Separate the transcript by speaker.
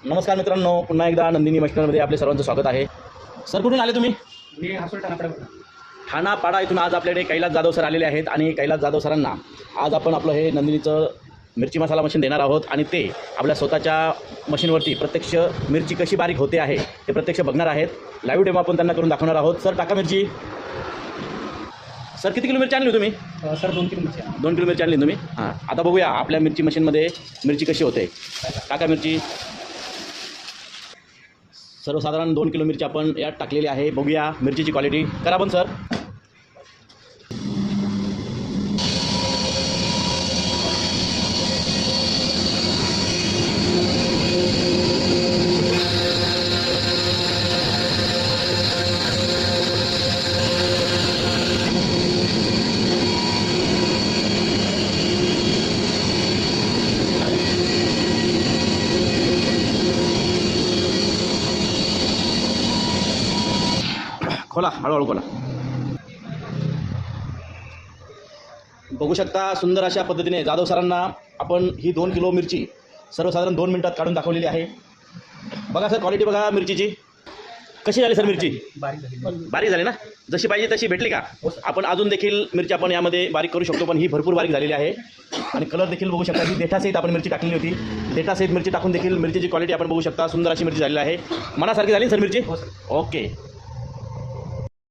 Speaker 1: नमस्कार मित्रांनो, पुन्हा एकदा नंदिनी मशिनरीमध्ये आपले सर्वांचं स्वागत आहे. सर कुठून आले तुम्ही?
Speaker 2: मी हासूर
Speaker 1: ठाणापाडा इथून आज आपल्याकडे कैलास जाधव सर आलेले आहेत आणि कैलास जाधव सरांना आज आपण आपलं हे नंदिनीचं मिरची मसाला मशीन देणार आहोत आणि ते आपल्या स्वतःच्या मशीनवरती प्रत्यक्ष मिरची कशी बारीक होते आहे ते प्रत्यक्ष बघणार आहेत. लाईव्ह डेमो आपण त्यांना करून दाखवणार आहोत. सर टाका मिरची. सर किती किलो मिरची आणली तुम्ही?
Speaker 2: सर 2 किलो मिरची.
Speaker 1: 2 किलो मिरची आणली तुम्ही. हां, आता बघूया आपल्या मिरची मशीनमध्ये मिरची कशी होते. टाका मिरची. सर्वसाधारण 2 किलो मिरची आपण यात टाकलेली आहे. बघूया मिरचीची क्वालिटी. करा पण सर. खोला, हळूहळू खोला. बघू शकता सुंदर अशा पद्धतीने जाधव सरांना आपण ही 2 किलो मिरची सर्वसाधारण 2 मिनिटात काढून दाखवलेली आहे. बघा सर, क्वालिटी बघा मिरचीची. कशी झाली सर मिरची? बारीक झाली ना? जशी पाहिजे तशी भेटली का? आपण अजून देखील मिरची आपण यामध्ये बारीक करू शकतो, पण ही भरपूर बारीक झालेली आहे. आणि कलर देखील बघू शकता. ही देठासहित आपण मिरची टाकलेली होती. देठासहित मिरची टाकून देखील मिरचीची क्वालिटी आपण बघू शकता. सुंदर अशी मिरची झालेली आहे. मनासारखी झाली सर मिरची? ओके.